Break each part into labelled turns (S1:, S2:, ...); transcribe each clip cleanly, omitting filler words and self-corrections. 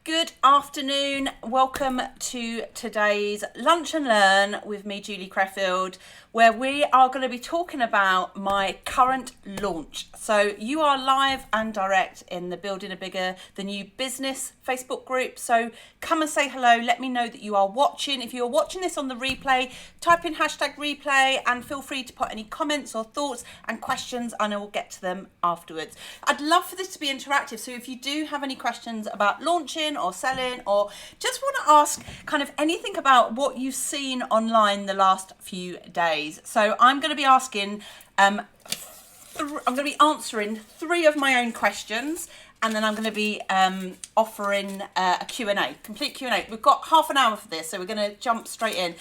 S1: Good afternoon. Welcome to today's Lunch and Learn with me, Julie Creffield, where we are going to be talking about my current launch. So you are live and direct in the Building a Bigger, the New Business Facebook group. So come and say hello. Let me know that you are watching. If you're watching this on the replay, type in hashtag replay and feel free to put any comments or thoughts and questions and I will get to them afterwards. I'd love for this to be interactive. So if you do have any questions about launching or selling or just want to ask kind of anything about what you've seen online the last few days. So I'm going to be asking, I'm going to be answering 3 of my own questions and then I'm going to be offering a Q&A, complete Q&A. We've got half an hour for this, so we're going to jump straight in.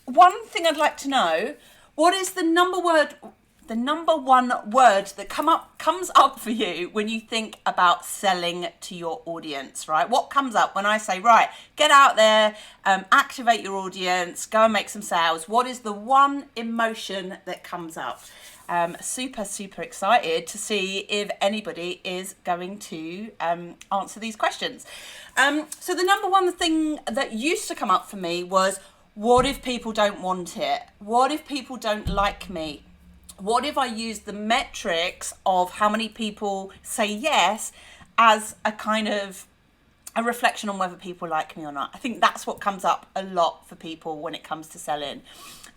S1: One thing I'd like to know, what is the number one word that comes up for you when you think about selling to your audience, right? What comes up when I say, right, get out there, activate your audience, go and make some sales? What is the one emotion that comes up? Super excited to see if anybody is going to answer these questions. So the number one thing that used to come up for me was, what if people don't want it? What if people don't like me? What if I use the metrics of how many people say yes as a kind of a reflection on whether people like me or not? I think that's what comes up a lot for people when it comes to selling.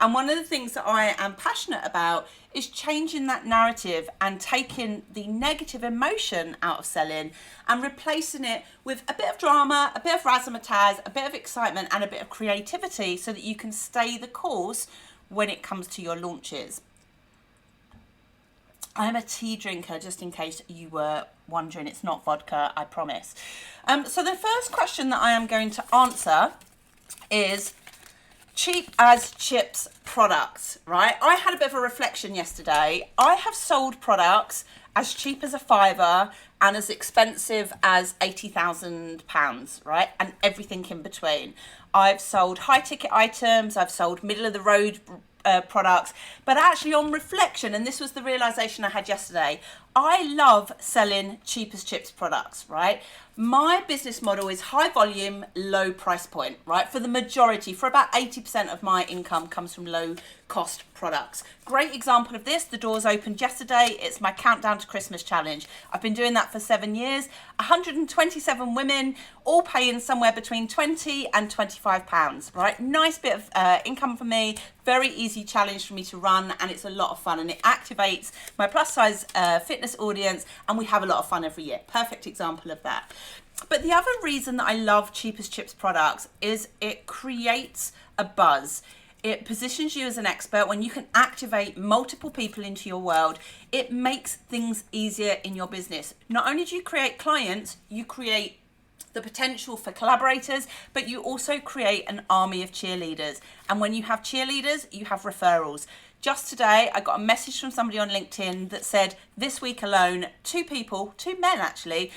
S1: And one of the things that I am passionate about is changing that narrative and taking the negative emotion out of selling and replacing it with a bit of drama, a bit of razzmatazz, a bit of excitement and a bit of creativity so that you can stay the course when it comes to your launches. I'm a tea drinker, just in case you were wondering. It's not vodka, I promise. So the first question that I am going to answer is cheap as chips products, right? I had a bit of a reflection yesterday. I have sold products as cheap as a fiver and as expensive as £80,000, right? And everything in between. I've sold high ticket items, I've sold middle of the road products, but actually on reflection, and this was the realization I had yesterday, I love selling cheap as chips products, right? My business model is high volume, low price point, right? For the majority, for about 80% of my income comes from low cost products. Great example of this, the doors opened yesterday. It's my countdown to Christmas challenge. I've been doing that for 7 years. 127 women, all paying somewhere between 20 and 25 pounds, right? Nice bit of income for me, very easy challenge for me to run, and it's a lot of fun, and it activates my plus size fitness audience, and we have a lot of fun every year. Perfect example of that. But the other reason that I love cheap as chips products is it creates a buzz. It positions you as an expert. When you can activate multiple people into your world, it makes things easier in your business. Not only do you create clients, you create the potential for collaborators, but you also create an army of cheerleaders. And when you have cheerleaders, you have referrals. Just today, I got a message from somebody on LinkedIn that said this week alone, 2 men actually,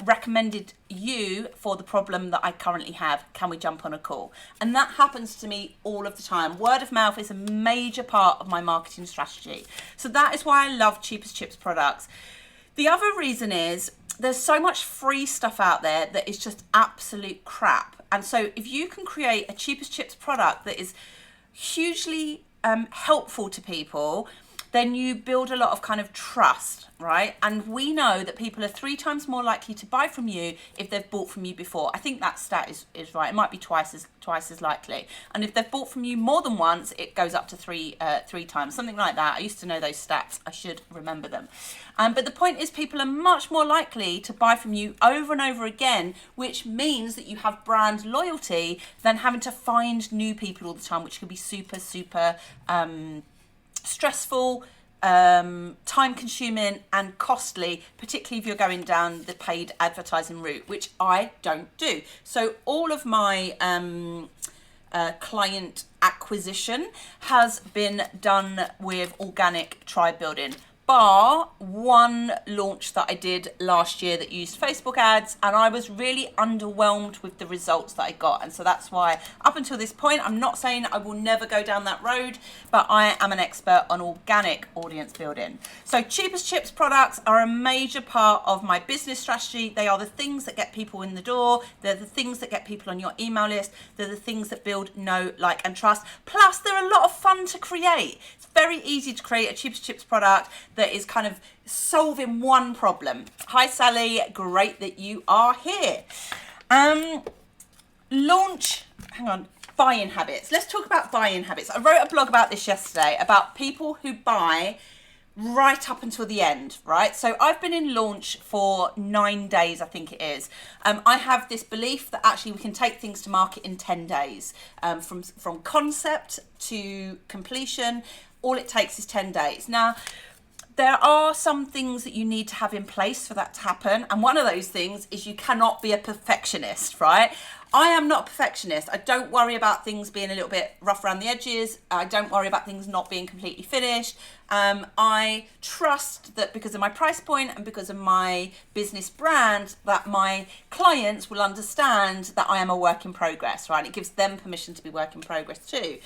S1: recommended you for the problem that I currently have. Can we jump on a call? And that happens to me all of the time. Word of mouth is a major part of my marketing strategy. So that is why I love cheap as chips products. The other reason is there's so much free stuff out there that is just absolute crap. And so if you can create a cheap as chips product that is hugely helpful to people, then you build a lot of kind of trust, right? And we know that people are 3 times more likely to buy from you if they've bought from you before. I think that stat is right. It might be twice as likely. And if they've bought from you more than once, it goes up to three times, something like that. I used to know those stats. I should remember them. But the point is, people are much more likely to buy from you over and over again, which means that you have brand loyalty than having to find new people all the time, which can be super stressful, time consuming and costly, particularly if you're going down the paid advertising route, which I don't do. So all of my client acquisition has been done with organic tribe building. bar one launch that I did last year that used Facebook ads, and I was really underwhelmed with the results that I got. And so that's why up until this point, I'm not saying I will never go down that road, but I am an expert on organic audience building. So cheap as chips products are a major part of my business strategy. They are the things that get people in the door. They're the things that get people on your email list. They're the things that build know, like, and trust. Plus, they're a lot of fun to create. It's very easy to create a cheap as chips product that is kind of solving one problem. Hi Sally, great that you are here. Buying habits. Let's talk about buying habits. I wrote a blog about this yesterday about people who buy right up until the end, right? So I've been in launch for 9 days, I think it is. I have this belief that actually we can take things to market in 10 days, from concept to completion. All it takes is 10 days. Now, there are some things that you need to have in place for that to happen. And one of those things is you cannot be a perfectionist, right? I am not a perfectionist. I don't worry about things being a little bit rough around the edges. I don't worry about things not being completely finished. I trust that because of my price point and because of my business brand, that my clients will understand that I am a work in progress, right? It gives them permission to be work in progress too.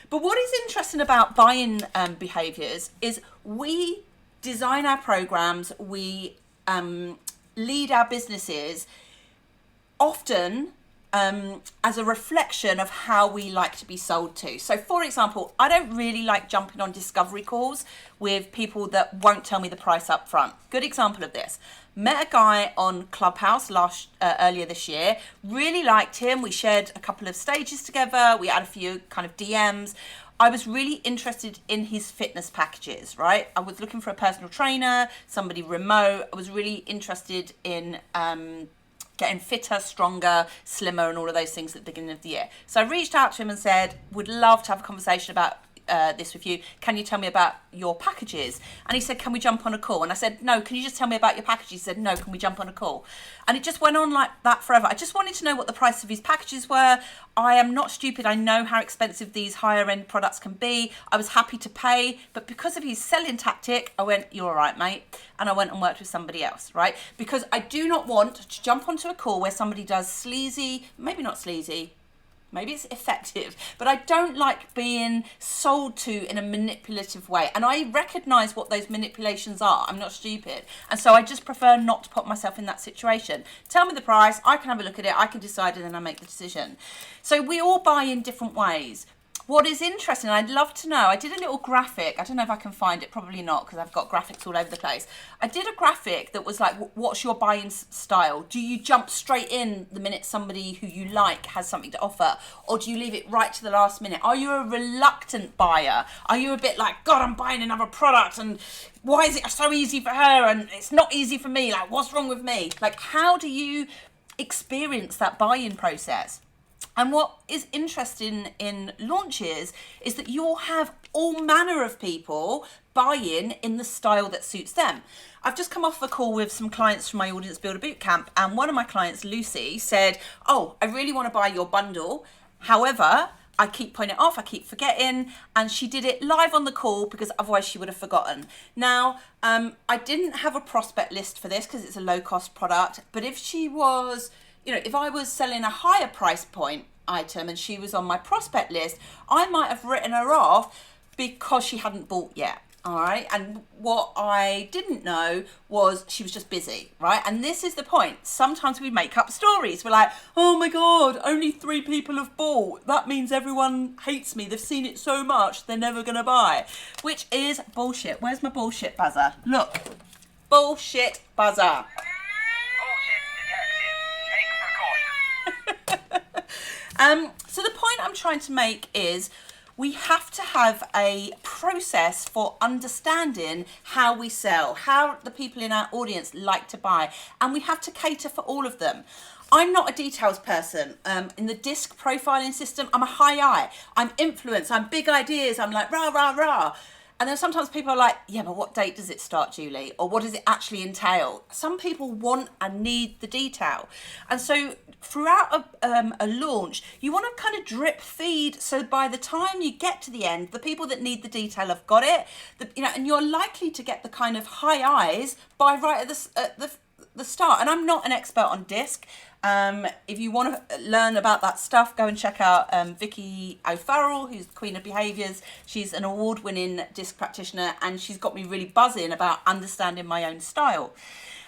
S1: But what is interesting about buying behaviors is we design our programs, we lead our businesses often as a reflection of how we like to be sold to. So for example, I don't really like jumping on discovery calls with people that won't tell me the price up front. Good example of this. Met a guy on Clubhouse earlier this year, really liked him. We shared a couple of stages together. We had a few kind of DMs. I was really interested in his fitness packages, right? I was looking for a personal trainer, somebody remote. I was really interested in getting fitter, stronger, slimmer, and all of those things at the beginning of the year. So I reached out to him and said, would love to have a conversation about this with you. Can you tell me about your packages? And he said, can we jump on a call? And I said, no, can you just tell me about your packages? He said, no, can we jump on a call? And it just went on like that forever. I just wanted to know what the price of his packages were. I am not stupid. I know how expensive these higher end products can be. I was happy to pay, but because of his selling tactic, I went, you're all right, mate. And I went and worked with somebody else, right? Because I do not want to jump onto a call where somebody does sleazy, maybe not sleazy, maybe it's effective, but I don't like being sold to in a manipulative way. And I recognize what those manipulations are. I'm not stupid. And so I just prefer not to put myself in that situation. Tell me the price, I can have a look at it, I can decide, and then I make the decision. So we all buy in different ways. What is interesting, I'd love to know, I did a little graphic, I don't know if I can find it, probably not, because I've got graphics all over the place. I did a graphic that was like, what's your buying style? Do you jump straight in the minute somebody who you like has something to offer? Or do you leave it right to the last minute? Are you a reluctant buyer? Are you a bit like, God, I'm buying another product, and why is it so easy for her and it's not easy for me? Like, what's wrong with me? Like, how do you experience that buy-in process? And what is interesting in launches is that you'll have all manner of people buy in the style that suits them. I've just come off a call with some clients from my Audience Builder Bootcamp, and one of my clients, Lucy, said, oh, I really want to buy your bundle. However, I keep putting it off, I keep forgetting, and she did it live on the call because otherwise she would have forgotten. Now, I didn't have a prospect list for this because it's a low-cost product, but if she was... if I was selling a higher price point item and she was on my prospect list, I might have written her off because she hadn't bought yet. All right. And what I didn't know was she was just busy. Right. And this is the point. Sometimes we make up stories. We're like, oh my God, only 3 people have bought. That means everyone hates me. They've seen it so much, they're never going to buy, which is bullshit. Where's my bullshit buzzer? Look, bullshit buzzer. So the point I'm trying to make is we have to have a process for understanding how we sell, how the people in our audience like to buy, and we have to cater for all of them. I'm not a details person. In the disc profiling system, I'm a high I. I'm influence, I'm big ideas, I'm like rah, rah, rah. And then sometimes people are like, yeah, but what date does it start, Julie? Or what does it actually entail? Some people want and need the detail. And so throughout a launch, you want to kind of drip feed. So by the time you get to the end, the people that need the detail have got it, and you're likely to get the kind of high eyes by right at the start. And I'm not an expert on DISC. If you want to learn about that stuff, go and check out Vicky O'Farrell, who's the Queen of Behaviours. She's an award-winning DISC practitioner, and she's got me really buzzing about understanding my own style.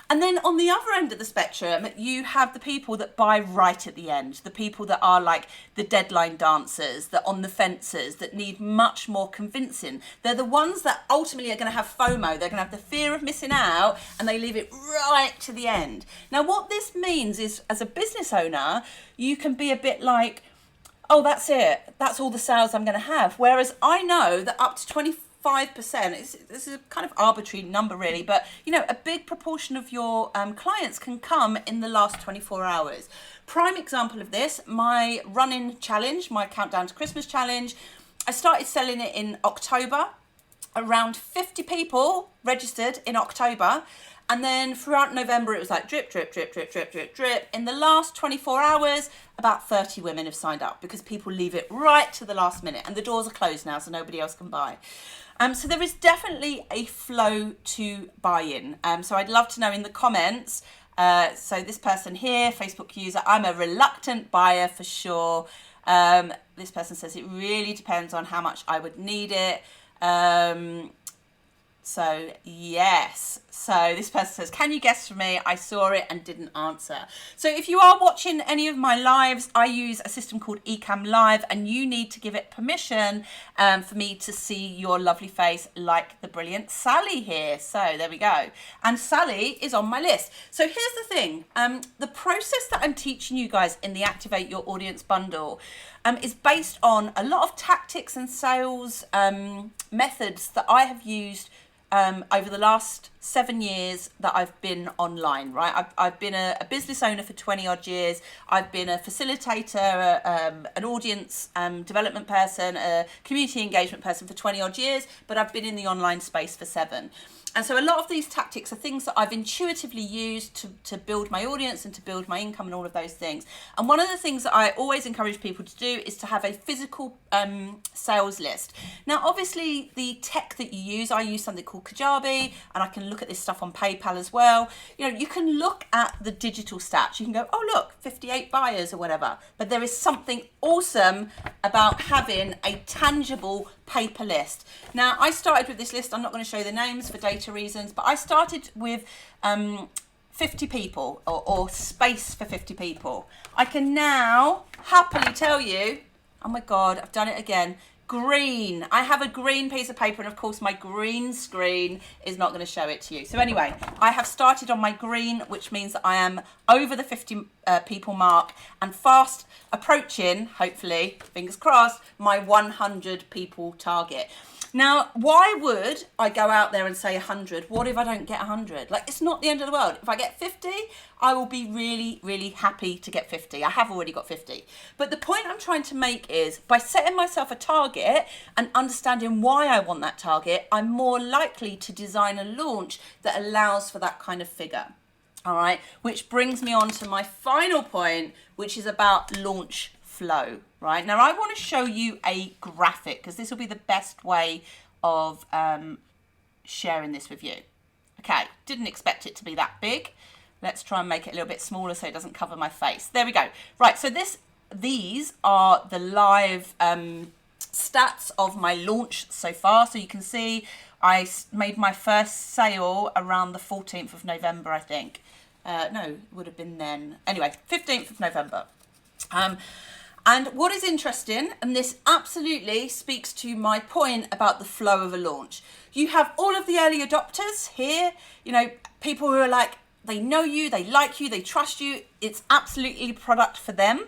S1: And then on the other end of the spectrum, you have the people that buy right at the end, the people that are like the deadline dancers, that on the fences, that need much more convincing. They're the ones that ultimately are going to have FOMO. They're going to have the fear of missing out, and they leave it right to the end. Now, what this means is, as a business owner, you can be a bit like, oh, that's it. That's all the sales I'm going to have. Whereas I know that up to 25%, this is a kind of arbitrary number really, but a big proportion of your clients can come in the last 24 hours. Prime example of this, my running challenge, my countdown to Christmas challenge, I started selling it in October. Around 50 people registered in October. And then throughout November, it was like drip, drip, drip, drip, drip, drip, drip. In the last 24 hours, about 30 women have signed up because people leave it right to the last minute, and the doors are closed now, so nobody else can buy. So there is definitely a flow to buy-in. So I'd love to know in the comments. So this person here, Facebook user, I'm a reluctant buyer for sure. This person says it really depends on how much I would need it. So yes, so this person says, can you guess for me? I saw it and didn't answer. So if you are watching any of my lives, I use a system called Ecamm Live, and you need to give it permission for me to see your lovely face, like the brilliant Sally here. So there we go. And Sally is on my list. So here's the thing, the process that I'm teaching you guys in the Activate Your Audience bundle is based on a lot of tactics and sales methods that I have used over the last 7 years that I've been online, right? I've been a business owner for 20 odd years. I've been a facilitator, an audience development person, a community engagement person for 20 odd years, but I've been in the online space for 7. And so a lot of these tactics are things that I've intuitively used to build my audience and to build my income and all of those things. And one of the things that I always encourage people to do is to have a physical sales list. Now, obviously, the tech that you use, I use something called Kajabi, and I can look at this stuff on PayPal as well. You can look at the digital stats. You can go, oh, look, 58 buyers or whatever. But there is something awesome about having a tangible paper list. Now, I started with this list. I'm not going to show the names for data reasons, but I started with 50 people or space for 50 people. I can now happily tell you, oh my God, I've done it again. Green. I have a green piece of paper, and of course my green screen is not going to show it to you. So anyway, I have started on my green, which means that I am over the 50 people mark and fast approaching, hopefully, fingers crossed, my 100 people target. Now, why would I go out there and say 100? What if I don't get 100? Like, it's not the end of the world. If I get 50, I will be really, really happy to get 50. I have already got 50. But the point I'm trying to make is, by setting myself a target and understanding why I want that target, I'm more likely to design a launch that allows for that kind of figure. All right, which brings me on to my final point, which is about launch flow, right? Now, I want to show you a graphic because this will be the best way of sharing this with you. Okay, didn't expect it to be that big. Let's try and make it a little bit smaller so it doesn't cover my face. There we go. Right, so these are the live stats of my launch so far. So you can see I made my first sale around the 14th of November, I think. No, it would have been then. Anyway, 15th of November. And what is interesting, and this absolutely speaks to my point about the flow of a launch. You have all of the early adopters here, people who are like, they know you, they like you, they trust you. It's absolutely a product for them.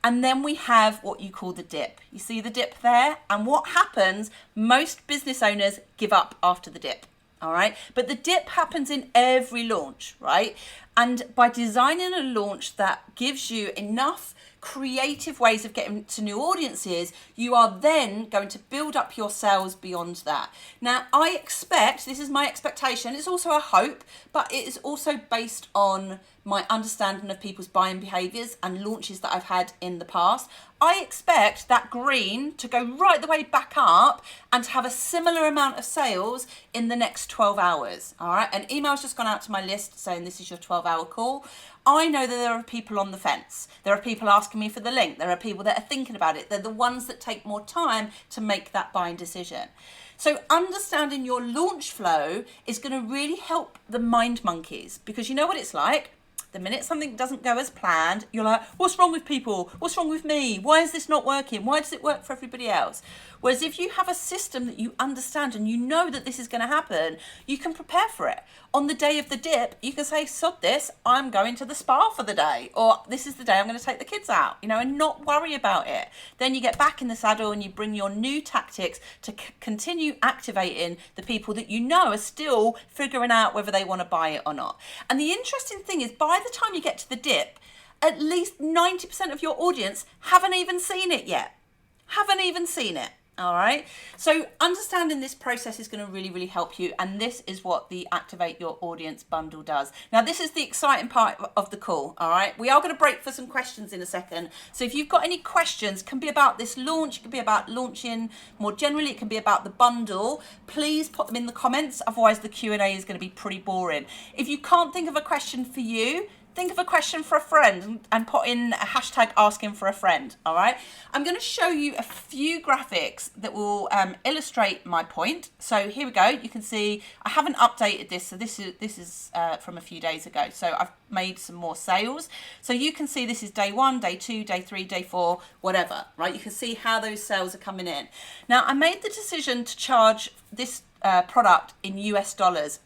S1: And then we have what you call the dip. You see the dip there? And what happens, most business owners give up after the dip. All right. But the dip happens in every launch, right? And by designing a launch that gives you enough creative ways of getting to new audiences, you are then going to build up your sales beyond that. Now, I expect, this is my expectation, it's also a hope, but it is also based on my understanding of people's buying behaviors and launches that I've had in the past. I expect that green to go right the way back up and to have a similar amount of sales in the next 12 hours. All right. An email's just gone out to my list saying this is your 12-hour call. I know that there are people on the fence. There are people asking me for the link. There are people that are thinking about it. They're the ones that take more time to make that buying decision. So understanding your launch flow is going to really help the mind monkeys, because you know what it's like. The minute something doesn't go as planned, you're like, what's wrong with people? What's wrong with me? Why is this not working? Why does it work for everybody else? Whereas if you have a system that you understand and you know that this is going to happen, you can prepare for it. On the day of the dip, you can say, sod this, I'm going to the spa for the day, or this is the day I'm going to take the kids out, and not worry about it. Then you get back in the saddle and you bring your new tactics to continue activating the people that you know are still figuring out whether they want to buy it or not. And the interesting thing is, by the time you get to the dip, at least 90% of your audience haven't even seen it yet. All right. So understanding this process is going to really, really help you. And this is what the Activate Your Audience bundle does. Now, this is the exciting part of the call. All right. We are going to break for some questions in a second. So if you've got any questions, it can be about this launch, it can be about launching more generally, it can be about the bundle. Please put them in the comments. Otherwise, the Q&A is going to be pretty boring. If you can't think of a question for you, think of a question for a friend and put in a hashtag asking for a friend. All right. I'm going to show you a few graphics that will illustrate my point. So here we go. You can see I haven't updated this. So this is from a few days ago. So I've made some more sales. So you can see this is day 1, day 2, day 3, day 4, whatever, right? You can see how those sales are coming in. Now, I made the decision to charge this product in US dollars.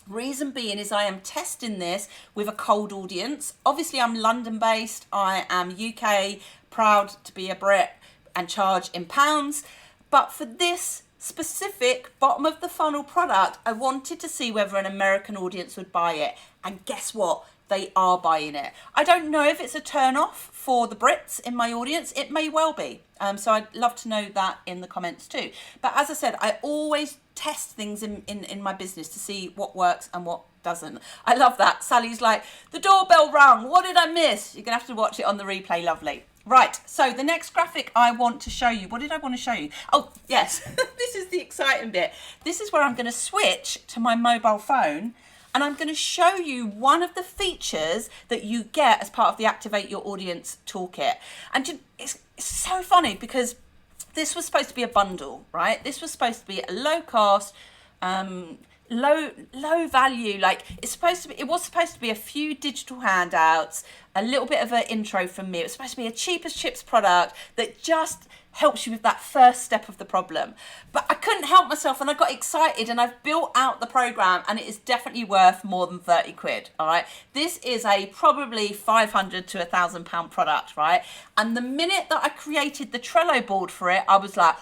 S1: Reason being is I am testing this with a cold audience. Obviously, I'm London based. I am UK, proud to be a Brit and charge in pounds. But for this specific bottom of the funnel product, I wanted to see whether an American audience would buy it. And guess what? They are buying it. I don't know if it's a turn off for the Brits in my audience. It may well be. So I'd love to know that in the comments too. But as I said, I always test things in my business to see what works and what doesn't. I love that. Sally's like, the doorbell rang. What did I miss? You're going to have to watch it on the replay. Lovely. Right. So the next graphic I want to show you. What did I want to show you? Oh, yes. This is the exciting bit. This is where I'm going to switch to my mobile phone. And I'm going to show you one of the features that you get as part of the Activate Your Audience toolkit. And it's so funny because this was supposed to be a bundle, right? This was supposed to be a low cost, low value. Like it was supposed to be a few digital handouts, a little bit of an intro from me. It was supposed to be a cheap as chips product that just helps you with that first step of the problem. But I couldn't help myself and I got excited and I've built out the program and it is definitely worth more than 30 quid. All right. This is a probably 500 to £1,000 product, right? And the minute that I created the Trello board for it, I was like,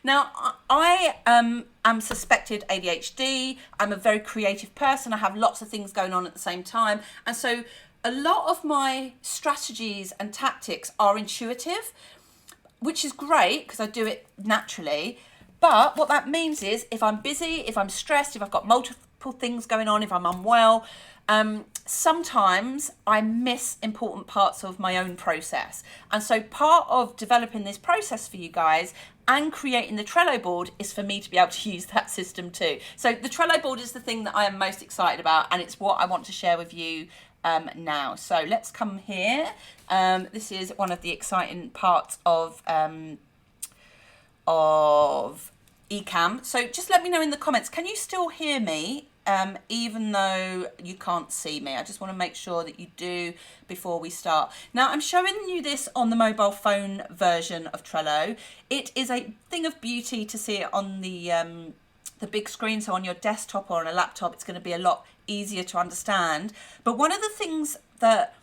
S1: now, I am suspected ADHD. I'm a very creative person. I have lots of things going on at the same time. And so a lot of my strategies and tactics are intuitive, which is great because I do it naturally. But what that means is if I'm busy, if I'm stressed, if I've got multiple things going on, if I'm unwell, sometimes I miss important parts of my own process. And so part of developing this process for you guys and creating the Trello board is for me to be able to use that system too. So the Trello board is the thing that I am most excited about and it's what I want to share with you now. So let's come here. This is one of the exciting parts of eCam. So just let me know in the comments, can you still hear me? Even though you can't see me. I just want to make sure that you do before we start. Now, I'm showing you this on the mobile phone version of Trello. It is a thing of beauty to see it on the big screen. So on your desktop or on a laptop, it's going to be a lot easier to understand. But one of the things that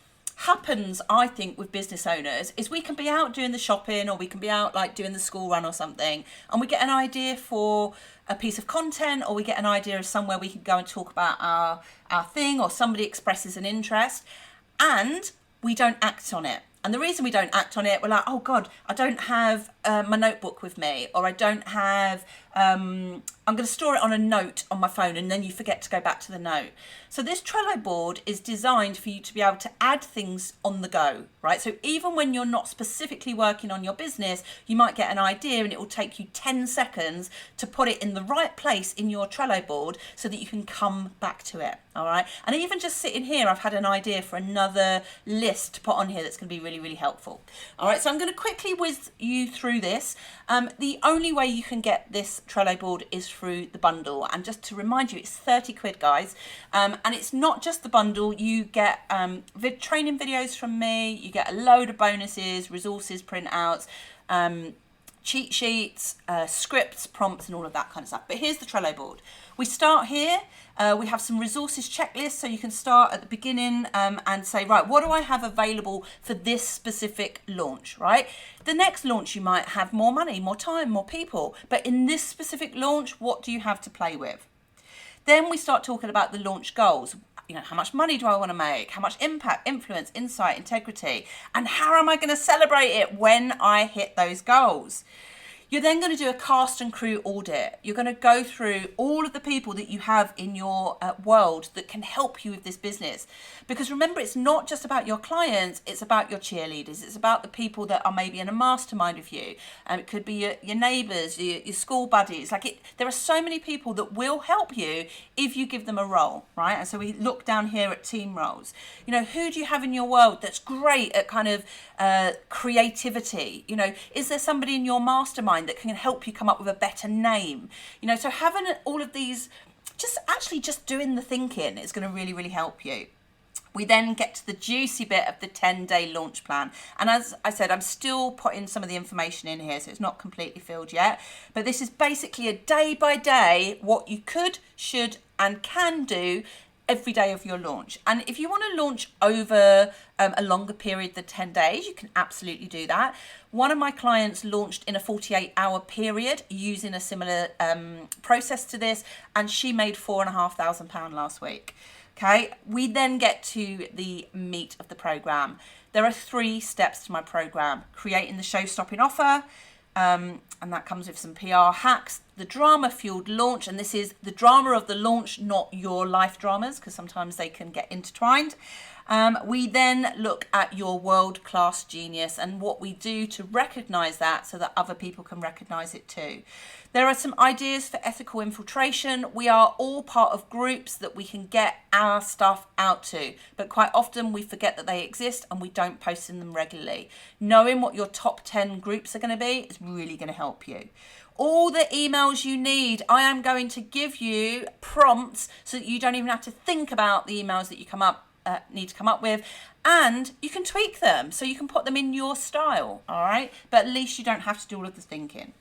S1: happens, I think, with business owners is we can be out doing the shopping, or we can be out like doing the school run or something, and we get an idea for a piece of content, or we get an idea of somewhere we can go and talk about our thing, or somebody expresses an interest, and we don't act on it. And the reason we don't act on it, we're like, oh God, I don't have my notebook with me, or I don't have, I'm going to store it on a note on my phone, and then you forget to go back to the note. So this Trello board is designed for you to be able to add things on the go, right? So even when you're not specifically working on your business, you might get an idea and it will take you 10 seconds to put it in the right place in your Trello board so that you can come back to it, all right? And even just sitting here, I've had an idea for another list to put on here that's going to be really, really helpful. All right, so I'm going to quickly whiz you through this. The only way you can get this Trello board is through the bundle. And just to remind you, it's 30 quid, guys. And it's not just the bundle. You get training videos from me. You get a load of bonuses, resources, printouts, cheat sheets, scripts, prompts, and all of that kind of stuff. But here's the Trello board. We start here. We have some resources checklists, so you can start at the beginning and say, right, what do I have available for this specific launch, right? The next launch, you might have more money, more time, more people. But in this specific launch, what do you have to play with? Then we start talking about the launch goals. You know, how much money do I want to make? How much impact, influence, insight, integrity? And how am I going to celebrate it when I hit those goals? You're then going to do a cast and crew audit. You're going to go through all of the people that you have in your world that can help you with this business. Because remember, it's not just about your clients, it's about your cheerleaders. It's about the people that are maybe in a mastermind with you. It could be your neighbours, your school buddies. There are so many people that will help you if you give them a role, right? And so we look down here at team roles. You know, who do you have in your world that's great at kind of creativity? You know, is there somebody in your mastermind that can help you come up with a better name? You know, so having all of these, just doing the thinking is going to really, really help you. We then get to the juicy bit of the 10-day launch plan. And as I said, I'm still putting some of the information in here, so it's not completely filled yet. But this is basically a day by day, what you could, should, and can do every day of your launch. And if you want to launch over a longer period than 10 days, you can absolutely do that. One of my clients launched in a 48-hour period using a similar process to this, and she made £4,500 last week. Okay, we then get to the meat of the program. There are 3 steps to my program: creating the show-stopping offer, and that comes with some PR hacks, the drama-fueled launch, and this is the drama of the launch, not your life dramas, because sometimes they can get intertwined. We then look at your world-class genius and what we do to recognize that so that other people can recognize it too. There are some ideas for ethical infiltration. We are all part of groups that we can get our stuff out to, but quite often we forget that they exist and we don't post in them regularly. Knowing what your top 10 groups are going to be is really going to help you. All the emails you need, I am going to give you prompts so that you don't even have to think about the emails that you need to come up with, and you can tweak them so you can put them in your style, all right? But at least you don't have to do all of the thinking.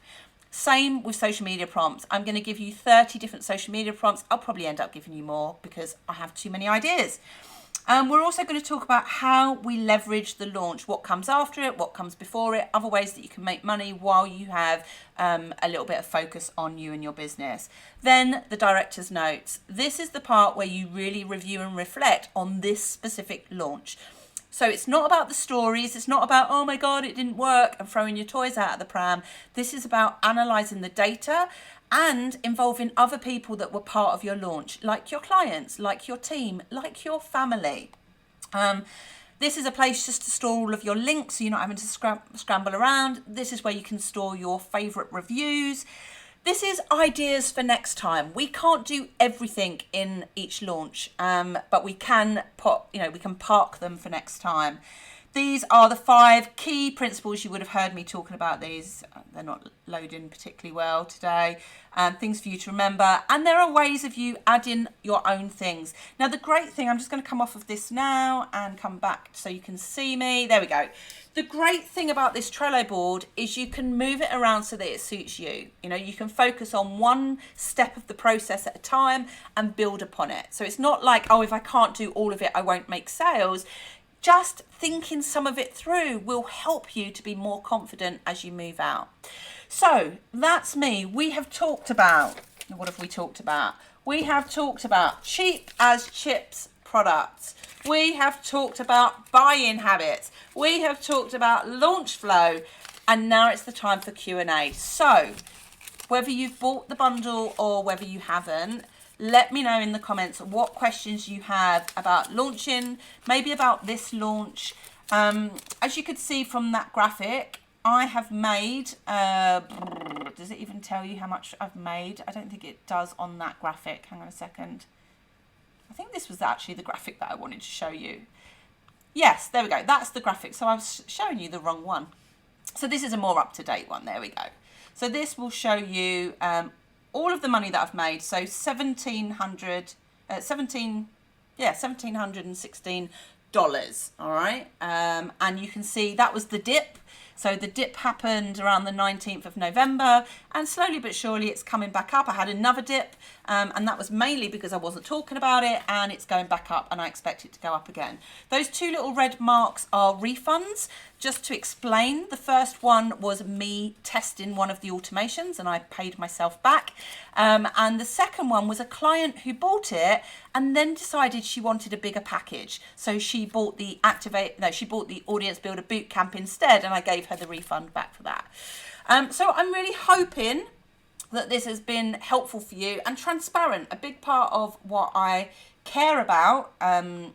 S1: Same with social media prompts. I'm going to give you 30 different social media prompts. I'll probably end up giving you more because I have too many ideas. We're also going to talk about how we leverage the launch, what comes after it, what comes before it, other ways that you can make money while you have a little bit of focus on you and your business. Then the director's notes. This is the part where you really review and reflect on this specific launch. So it's not about the stories. It's not about, oh my God, it didn't work, and throwing your toys out of the pram. This is about analysing the data and involving other people that were part of your launch, like your clients, like your team, like your family. This is a place just to store all of your links so you're not having to scramble around. This is where you can store your favourite reviews. This is ideas for next time. We can't do everything in each launch, but we can park them for next time. These are the 5 key principles. You would have heard me talking about these. They're not loading particularly well today. Things for you to remember. And there are ways of you adding your own things. Now, the great thing, I'm just going to come off of this now and come back so you can see me. There we go. The great thing about this Trello board is you can move it around so that it suits you. You know, you can focus on one step of the process at a time and build upon it. So it's not like, oh, if I can't do all of it, I won't make sales. just thinking some of it through will help you to be more confident as you move out. So that's me. We have talked about, what have we talked about? We have talked about cheap as chips products. We have talked about buy-in habits. We have talked about launch flow. And now it's the time for Q&A. So whether you've bought the bundle or whether you haven't, let me know in the comments what questions you have about launching, maybe about this launch. As you could see from that graphic, I have made, does it even tell you how much I've made? I don't think it does on that graphic. Hang on a second. I think this was actually the graphic that I wanted to show you. Yes, there we go. That's the graphic. So I was showing you the wrong one. So this is a more up-to-date one. There we go. So this will show you all of the money that I've made. So $1,716. All right. And you can see that was the dip. So the dip happened around the 19th of November, and slowly but surely it's coming back up. I had another dip, and that was mainly because I wasn't talking about it, and it's going back up, and I expect it to go up again. Those two little red marks are refunds. Just to explain, the first one was me testing one of the automations, and I paid myself back. And the second one was a client who bought it and then decided she wanted a bigger package. So she bought the she bought the Audience Builder Bootcamp instead, and I gave her the refund back for that. So I'm really hoping that this has been helpful for you and transparent. A big part of what I care about in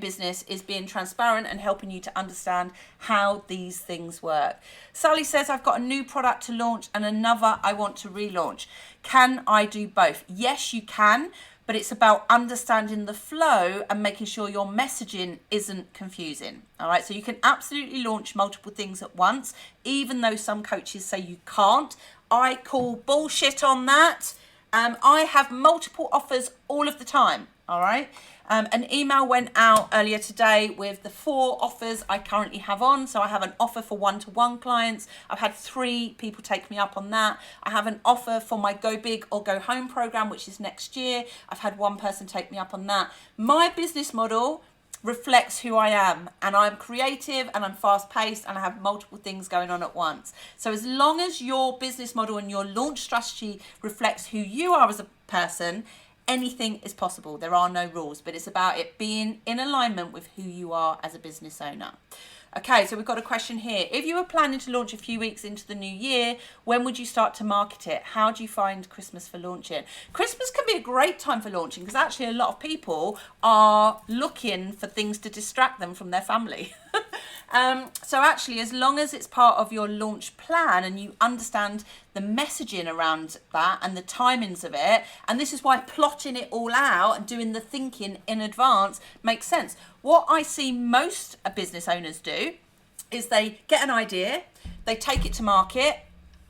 S1: business is being transparent and helping you to understand how these things work. Sally says, I've got a new product to launch and another I want to relaunch. Can I do both? Yes, you can, but it's about understanding the flow and making sure your messaging isn't confusing. All right, so you can absolutely launch multiple things at once, even though some coaches say you can't. I call bullshit on that. I have multiple offers all of the time. All right. An email went out earlier today with the 4 offers I currently have on. So I have an offer for one-to-one clients. I've had 3 people take me up on that. I have an offer for my Go Big or Go Home program, which is next year. I've had 1 person take me up on that. My business model reflects who I am, and I'm creative and I'm fast paced and I have multiple things going on at once. So as long as your business model and your launch strategy reflects who you are as a person, anything is possible. There are no rules, but it's about it being in alignment with who you are as a business owner. Okay, so we've got a question here. If you were planning to launch a few weeks into the new year, when would you start to market it? How do you find Christmas for launching? Christmas can be a great time for launching because actually a lot of people are looking for things to distract them from their family. So actually, as long as it's part of your launch plan and you understand the messaging around that and the timings of it, and this is why plotting it all out and doing the thinking in advance makes sense. What I see most business owners do is they get an idea, they take it to market,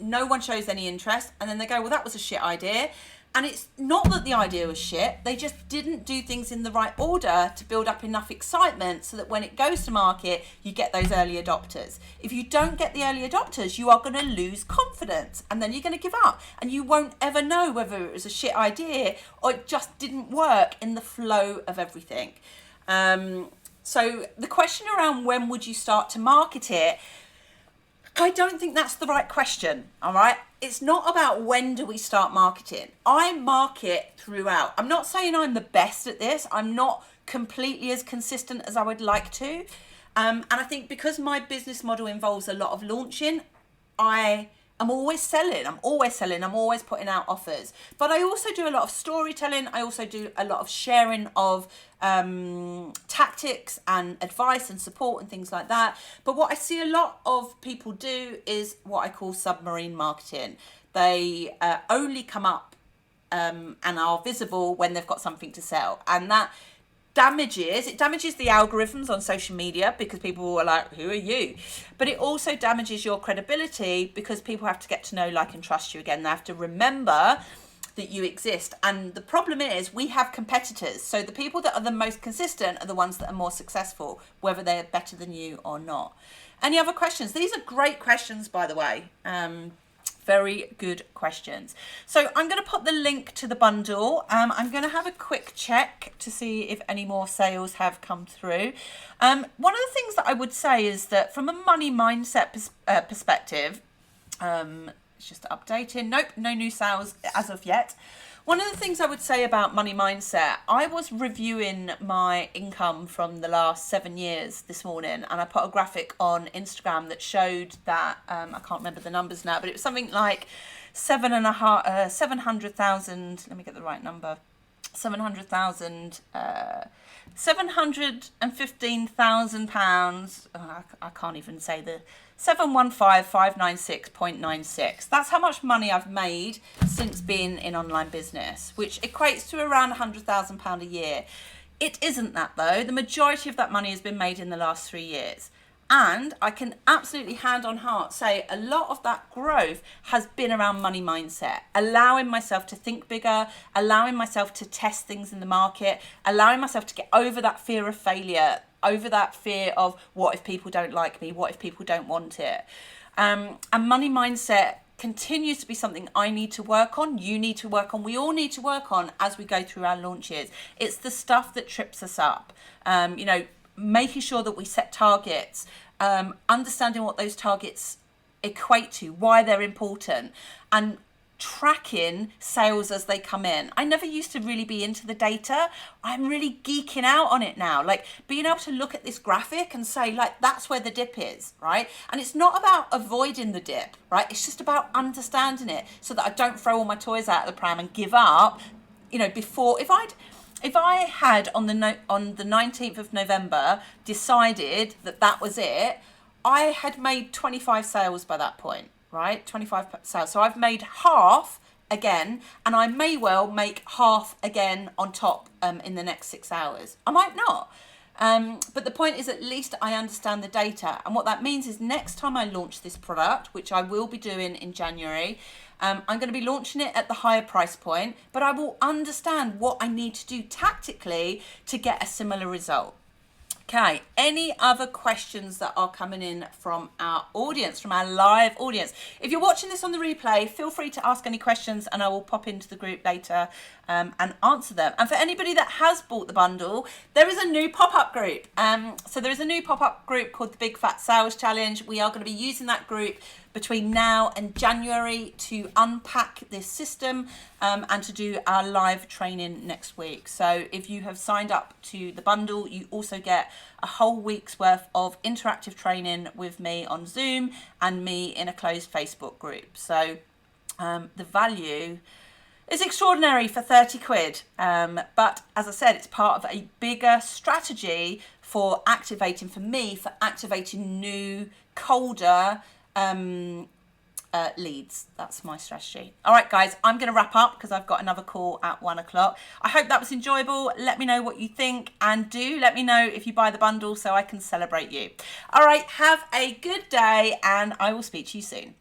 S1: no one shows any interest, and then they go, well, that was a shit idea. And it's not that the idea was shit, they just didn't do things in the right order to build up enough excitement so that when it goes to market, you get those early adopters. If you don't get the early adopters, you are going to lose confidence and then you're going to give up and you won't ever know whether it was a shit idea or it just didn't work in the flow of everything. So the question around when would you start to market it, I don't think that's the right question, all right? It's not about when do we start marketing. I market throughout. I'm not saying I'm the best at this. I'm not completely as consistent as I would like to. And I think because my business model involves a lot of launching, I'm always selling. I'm always putting out offers. But I also do a lot of storytelling. I also do a lot of sharing of tactics and advice and support and things like that. But what I see a lot of people do is what I call submarine marketing. They only come up and are visible when they've got something to sell. And that damages the algorithms on social media because people are like, who are you? But it also damages your credibility because people have to get to know, like, and trust you again. They have to remember that you exist. And the problem is we have competitors. So the people that are the most consistent are the ones that are more successful, whether they're better than you or not. Any other questions? These are great questions, by the way. Very good questions. So I'm going to put the link to the bundle. I'm going to have a quick check to see if any more sales have come through. One of the things that I would say is that from a money mindset perspective, it's just updating. Nope, no new sales as of yet. One of the things I would say about money mindset, I was reviewing my income from the last 7 years this morning, and I put a graphic on Instagram that showed that, I can't remember the numbers now, but it was something like 700,000, let me get the right number, 700,000, £715,000, I can't even say the 715,596.96. That's how much money I've made since being in online business, which equates to around £100,000 a year. It isn't that though. The majority of that money has been made in the last 3 years. And I can absolutely hand on heart say a lot of that growth has been around money mindset, allowing myself to think bigger, allowing myself to test things in the market, allowing myself to get over that fear of failure, over that fear of what if people don't like me, what if people don't want it. And money mindset continues to be something I need to work on, you need to work on, we all need to work on as we go through our launches. It's the stuff that trips us up. Making sure that we set targets, understanding what those targets equate to, why they're important, and tracking sales as they come in. I never used to really be into the data. I'm really geeking out on it now. Like being able to look at this graphic and say, like, that's where the dip is, right? And it's not about avoiding the dip, right? It's just about understanding it so that I don't throw all my toys out of the pram and give up, before, if I had on the 19th of November decided that was it, I had made 25 sales by that point, right? 25 sales. So I've made half again, and I may well make half again on top in the next 6 hours. I might not. But the point is, at least I understand the data. And what that means is next time I launch this product, which I will be doing in January, I'm going to be launching it at the higher price point, but I will understand what I need to do tactically to get a similar result. Okay, any other questions that are coming in from our audience, from our live audience? If you're watching this on the replay, feel free to ask any questions and I will pop into the group later and answer them. And for anybody that has bought the bundle, there is a new pop-up group. So there is a new pop-up group called the Big Fat Sales Challenge. We are going to be using that group between now and January to unpack this system and to do our live training next week. So if you have signed up to the bundle, you also get a whole week's worth of interactive training with me on Zoom and me in a closed Facebook group. So the value is extraordinary for 30 quid. But as I said, it's part of a bigger strategy for activating new, colder leads. That's my strategy. All right, guys, I'm going to wrap up because I've got another call at 1 o'clock. I hope that was enjoyable. Let me know what you think, and do let me know if you buy the bundle so I can celebrate you. All right, have a good day, and I will speak to you soon.